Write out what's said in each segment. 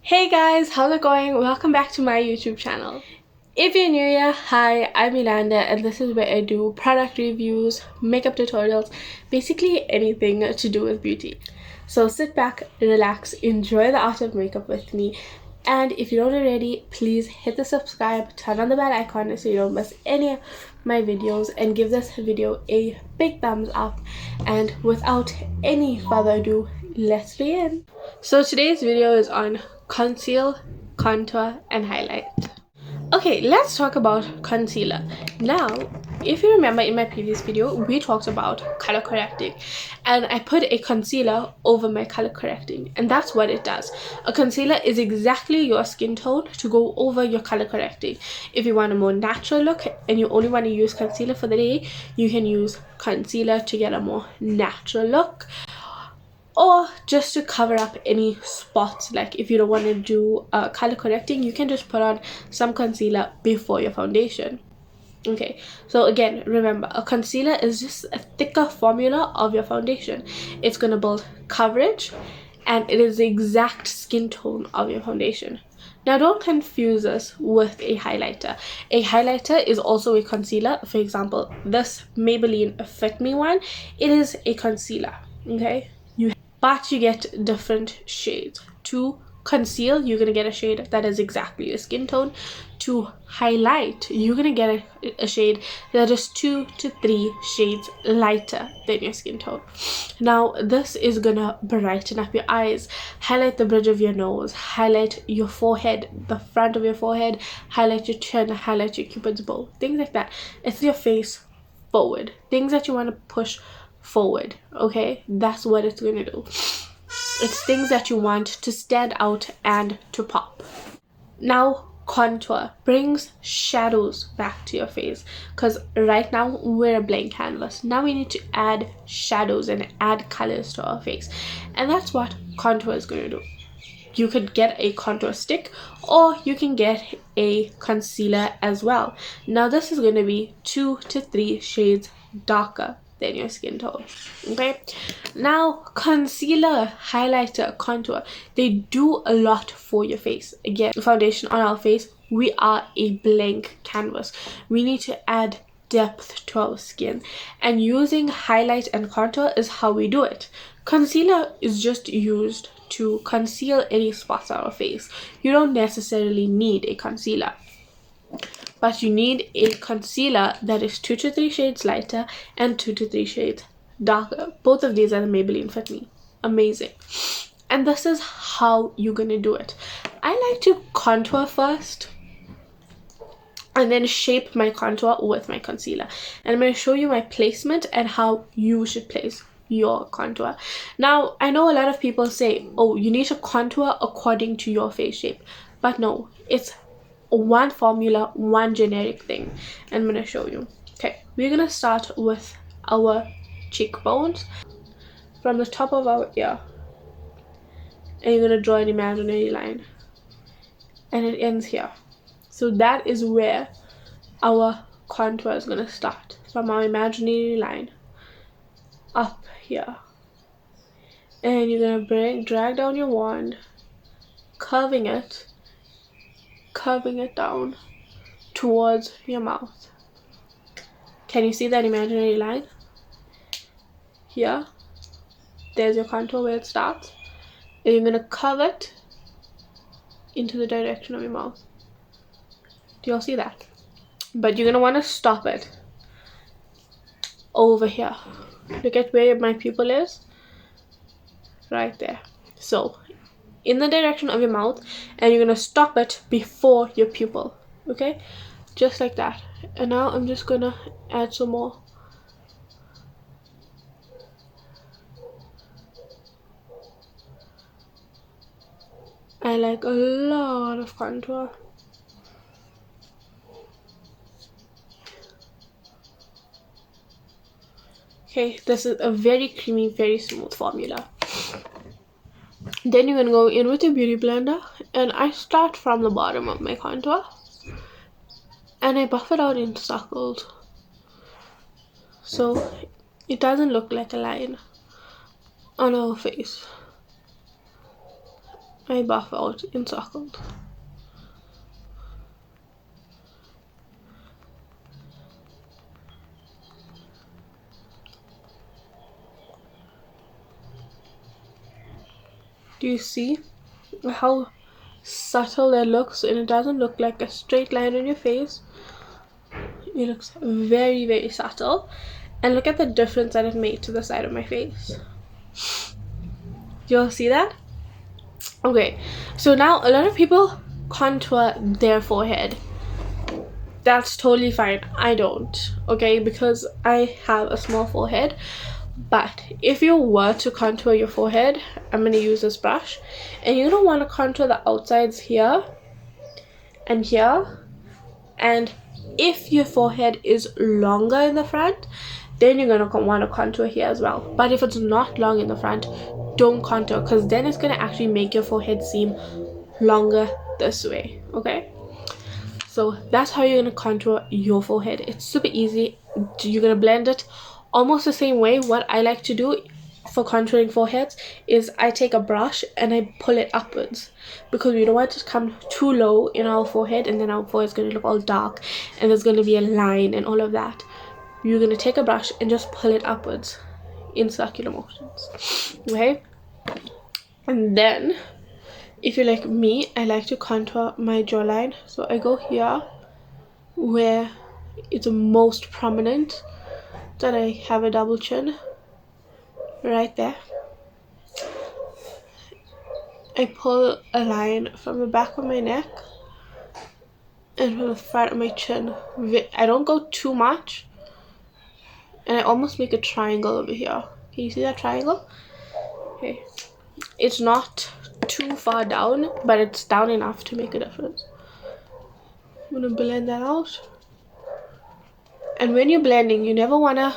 Hey guys, how's it going? Welcome back to my YouTube channel. If you're new here, hi, I'm Ulander and this is where I do product reviews, makeup tutorials, basically anything to do with beauty. So sit back, relax, enjoy the art of makeup with me, and if you don't already, please hit the subscribe, turn on the bell icon so you don't miss any of my videos, and give this video a big thumbs up. And without any further ado, let's begin. So today's video is on conceal, contour and highlight. Okay, let's talk about concealer. Now, if you remember in my previous video, we talked about color correcting and I put a concealer over my color correcting, and that's what it does. A concealer is exactly your skin tone to go over your color correcting. If you want a more natural look and you only want to use concealer for the day, you can use concealer to get a more natural look, or just to cover up any spots. Like if you don't want to do color correcting, you can just put on some concealer before your foundation. Okay, so again, remember, a concealer is just a thicker formula of your foundation. It's going to build coverage and it is the exact skin tone of your foundation. Now don't confuse this with a highlighter. A highlighter is also a concealer. For example, this Maybelline Fit Me one, it is a concealer, okay? But you get different shades. To conceal, you're going to get a shade that is exactly your skin tone. To highlight, you're going to get a shade that is 2 to 3 shades lighter than your skin tone. Now, this is going to brighten up your eyes, highlight the bridge of your nose, highlight your forehead, the front of your forehead, highlight your chin, highlight your cupid's bow, things like that. It's your face forward, things that you want to push forward. Okay, that's what it's going to do. It's things that you want to stand out and to pop. Now contour brings shadows back to your face, because right now we're a blank canvas. Now we need to add shadows and add colors to our face, and that's what contour is going to do. You could get a contour stick or you can get a concealer as well. Now this is going to be 2 to 3 shades darker than your skin tone. Okay, now concealer, highlighter, contour, they do a lot for your face. Again, foundation on our face, we are a blank canvas. We need to add depth to our skin, and using highlight and contour is how we do it. Concealer is just used to conceal any spots on our face. You don't necessarily need a concealer, but you need a concealer that is 2 to 3 shades lighter and 2 to 3 shades darker. Both of these are the Maybelline Fit Me. Amazing. And this is how you're gonna do it. I like to contour first and then shape my contour with my concealer. And I'm going to show you my placement and how you should place your contour. Now, I know a lot of people say, oh, you need to contour according to your face shape. But no, it's one formula, one generic thing. And I'm going to show you. Okay, we're going to start with our cheekbones from the top of our ear. And you're going to draw an imaginary line. And it ends here. So that is where our contour is going to start, from our imaginary line up here. And you're going to drag down your wand, curving it down towards your mouth. Can you see that imaginary line? Here, there's your contour where it starts. And you're going to curve it into the direction of your mouth. Do y'all see that? But you're going to want to stop it over here. Look at where my pupil is. Right there. So, in the direction of your mouth, and you're going to stop it before your pupil. Okay? Just like that. And now I'm just going to add some more. I like a lot of contour. Okay, this is a very creamy, very smooth formula. Then you're going to go in with your beauty blender, and I start from the bottom of my contour and I buff it out in circles so it doesn't look like a line on our face. I buff out in circles. Do you see how subtle that looks? And it doesn't look like a straight line on your face. It looks very, very subtle. And look at the difference that it made to the side of my face. You'll see that? Okay, so now a lot of people contour their forehead. That's totally fine. I don't, okay, because I have a small forehead. But if you were to contour your forehead, I'm going to use this brush, and you're going to want to contour the outsides here and here. And if your forehead is longer in the front, then you're going to want to contour here as well. But if it's not long in the front, don't contour, because then it's going to actually make your forehead seem longer this way. Okay, so that's how you're going to contour your forehead. It's super easy. You're going to blend it almost the same way. What I like to do for contouring foreheads is I take a brush and I pull it upwards, because we don't want it to come too low in our forehead, and then our forehead's going to look all dark and there's going to be a line and all of that. You're going to take a brush and just pull it upwards in circular motions. Okay, and then if you're like me, I like to contour my jawline. So I go here where it's most prominent that I have a double chin, right there. I pull a line from the back of my neck and from the front of my chin. I don't go too much, and I almost make a triangle over here. Can you see that triangle? Okay, it's not too far down, but it's down enough to make a difference. I'm gonna blend that out. And when you're blending, you never wanna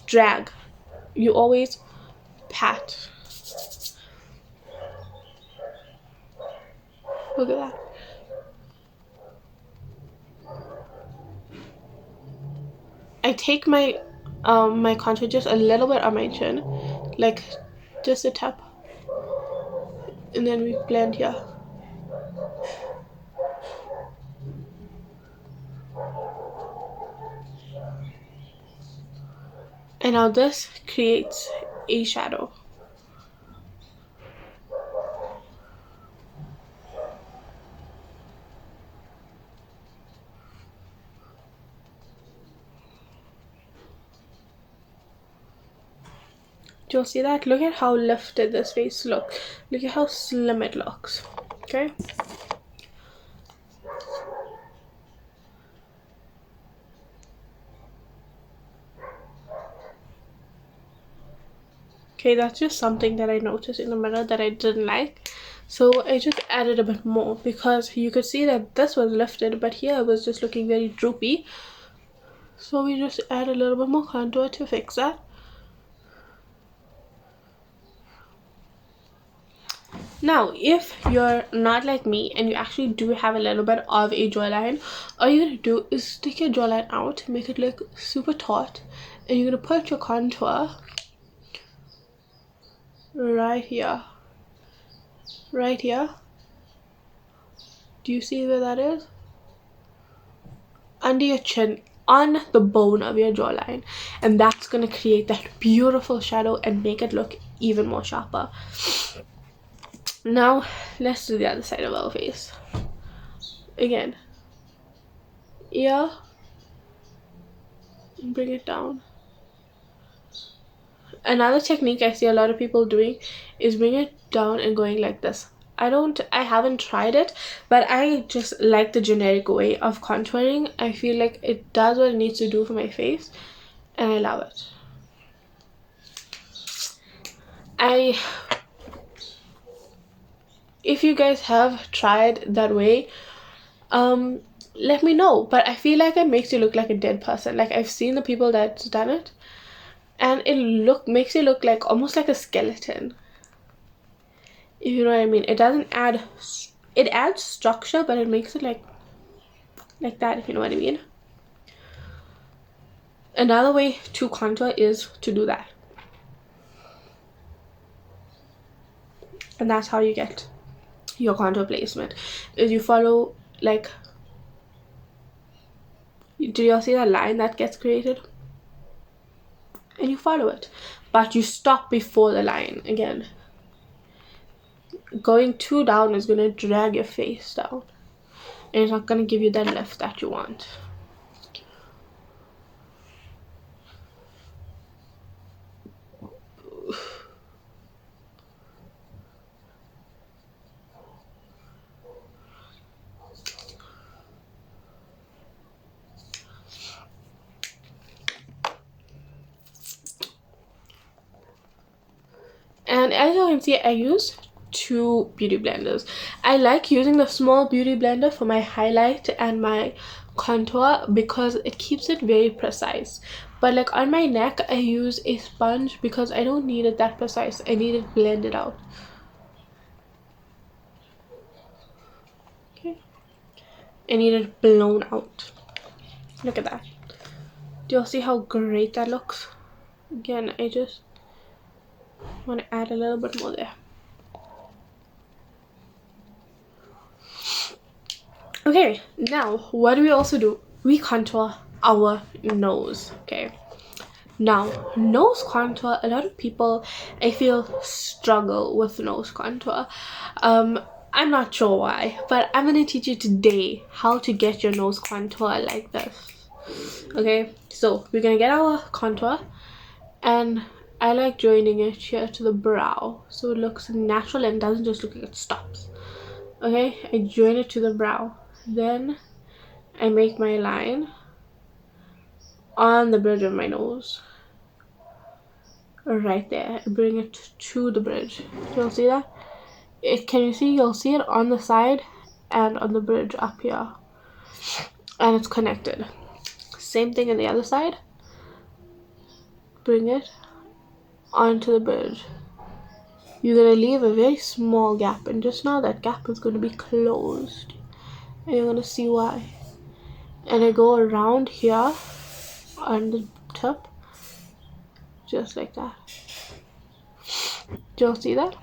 drag. You always pat. Look at that. I take my my contour just a little bit on my chin, like just a tap, and then we blend here. And now this creates a shadow. Do you see that? Look at how lifted this face looks. Look at how slim it looks. Okay. Okay, that's just something that I noticed in the mirror that I didn't like. So I just added a bit more, because you could see that this was lifted, but here it was just looking very droopy. So we just add a little bit more contour to fix that. Now, if you're not like me and you actually do have a little bit of a jawline, all you're going to do is stick your jawline out, make it look super taut, and you're going to put your contour right here. Right here. Do you see where that is? Under your chin, on the bone of your jawline. And that's going to create that beautiful shadow and make it look even more sharper. Now, let's do the other side of our face. Again. Ear. Bring it down. Another technique I see a lot of people doing is bring it down and going like this. I haven't tried it, but I just like the generic way of contouring. I feel like it does what it needs to do for my face, and I love it. If you guys have tried that way, let me know. But I feel like it makes you look like a dead person. Like, I've seen the people that's done it, and it makes you look like almost like a skeleton, if you know what I mean. It doesn't add, it adds structure, but it makes it like that, if you know what I mean. Another way to contour is to do that. And that's how you get your contour placement, is you follow, like, do you all see that line that gets created? And you follow it, but you stop before the line. Again, going too down is going to drag your face down, and it's not going to give you that lift that you want. And as you can see, I use 2 beauty blenders. I like using the small beauty blender for my highlight and my contour because it keeps it very precise. But like on my neck, I use a sponge because I don't need it that precise. I need it blended out. Okay, I need it blown out. Look at that. Do you see how great that looks? Again, I just want to add a little bit more there. Okay, now what do we also do? We contour our nose. Okay, now nose contour, a lot of people, I feel, struggle with nose contour. I'm not sure why, but I'm gonna teach you today how to get your nose contour like this. Okay, so we're gonna get our contour, and I like joining it here to the brow so it looks natural and doesn't just look like it stops. Okay, I join it to the brow, then I make my line on the bridge of my nose, right there. I bring it to the bridge. You'll see that? Can you see? You'll see it on the side and on the bridge up here, and it's connected. Same thing on the other side. Bring it onto the bridge. You're gonna leave a very small gap, and just now that gap is gonna be closed, and you're gonna see why. And I go around here on the tip, just like that. Do you see that?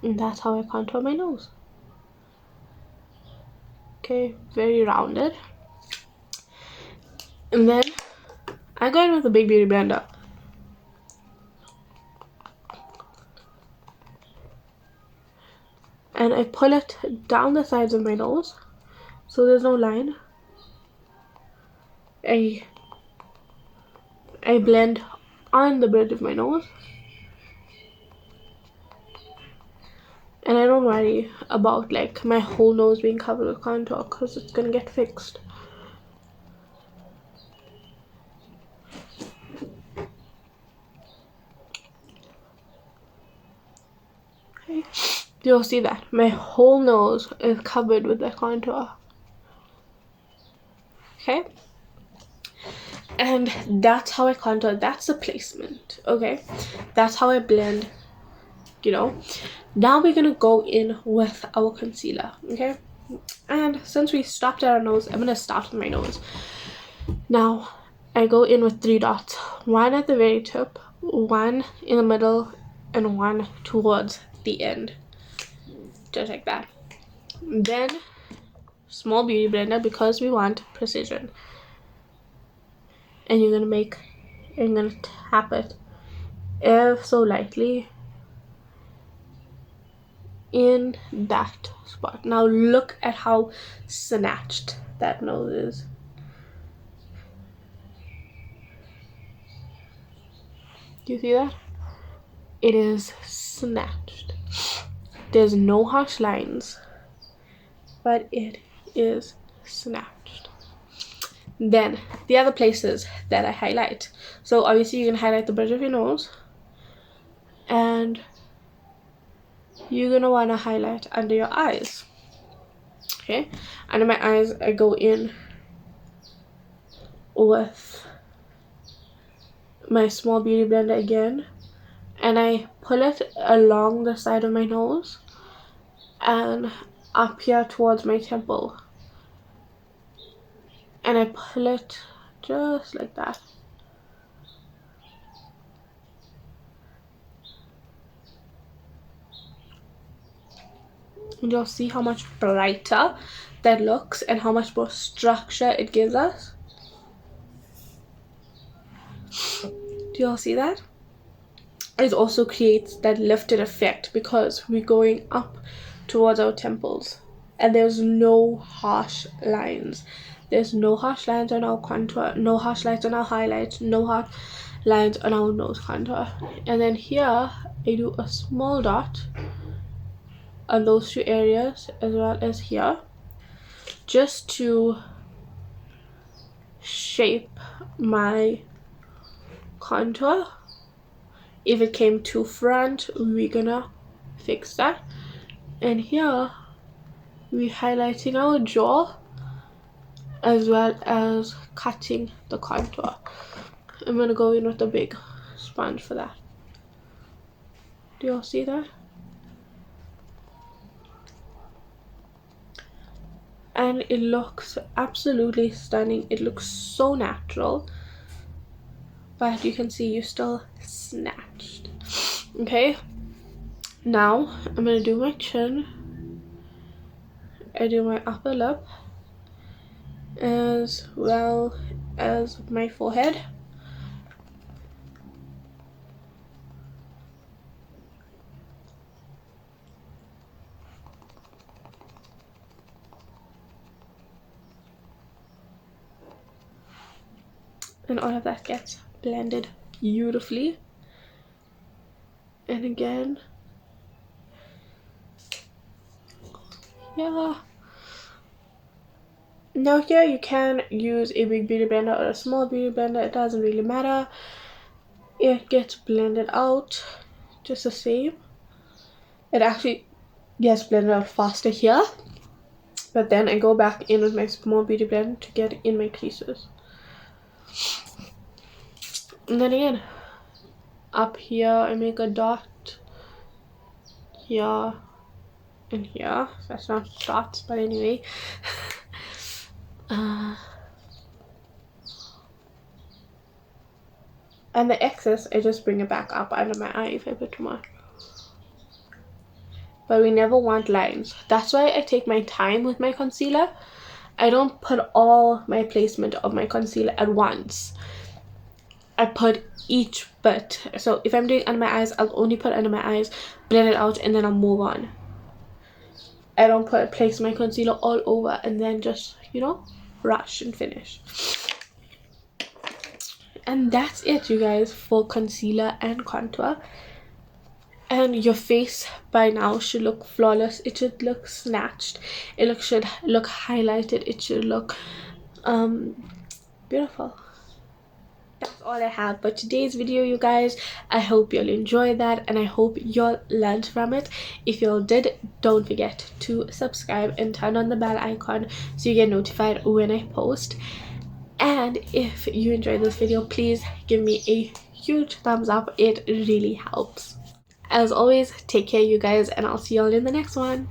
And that's how I contour my nose. Okay, very rounded. And then I go in with a big beauty blender. And I pull it down the sides of my nose so there's no line. I blend on the bridge of my nose. And I don't worry about like my whole nose being covered with contour because it's gonna get fixed. Okay. You'll see that my whole nose is covered with the contour. Okay, and that's how I contour. That's the placement. Okay, that's how I blend, you know. Now we're gonna go in with our concealer. Okay, and since we stopped at our nose, I'm gonna start with my nose. Now I go in with 3 dots, one at the very tip, one in the middle, and one towards the end, just like that. Then small beauty blender because we want precision, and you're gonna tap it ever so lightly in that spot. Now look at how snatched that nose is. Do you see that? It is snatched. There's no harsh lines, but it is snatched. Then the other places that I highlight. So obviously you're gonna highlight the bridge of your nose, and you're gonna wanna highlight under your eyes. Okay, under my eyes I go in with my small beauty blender again, and I pull it along the side of my nose and up here towards my temple, and I pull it just like that. and you'll see how much brighter that looks and how much more structure it gives us. Do y'all see that? It also creates that lifted effect because we're going up towards our temples and there's no harsh lines. There's no harsh lines on our contour, no harsh lines on our highlights, no harsh lines on our nose contour. And then here I do a small dot on those two areas as well as here, just to shape my contour. If it came too front, we're gonna fix that. And here we're highlighting our jaw as well as cutting the contour. I'm gonna go in with a big sponge for that. Do y'all see that? And it looks absolutely stunning. It looks so natural, but you can see you're still snatched. Okay, now I'm gonna do my chin. I do my upper lip as well as my forehead. And all of that gets blended beautifully. And again, yeah. Now here you can use a big beauty blender or a small beauty blender, it doesn't really matter. It gets blended out just the same. It actually gets blended out faster here, but then I go back in with my small beauty blender to get in my creases. And then again, up here I make a dot here and here. That's not dots, but anyway. And the excess I just bring it back up under my eye if I put too much. But we never want lines. That's why I take my time with my concealer. I don't put all my placement of my concealer at once. I put each bit. So if I'm doing under my eyes, I'll only put under my eyes, blend it out, and then I'll move on. I don't place my concealer all over and then just, you know, rush and finish. And that's it, you guys, for concealer and contour. And your face by now should look flawless. It should look snatched. It should look highlighted. It should look beautiful. That's all I have for today's video, you guys. I hope you'll enjoy that and I hope you'll learn from it. If y'all did, don't forget to subscribe and turn on the bell icon so you get notified when I post. And if you enjoyed this video, please give me a huge thumbs up. It really helps. As always, take care, you guys, and I'll see y'all in the next one.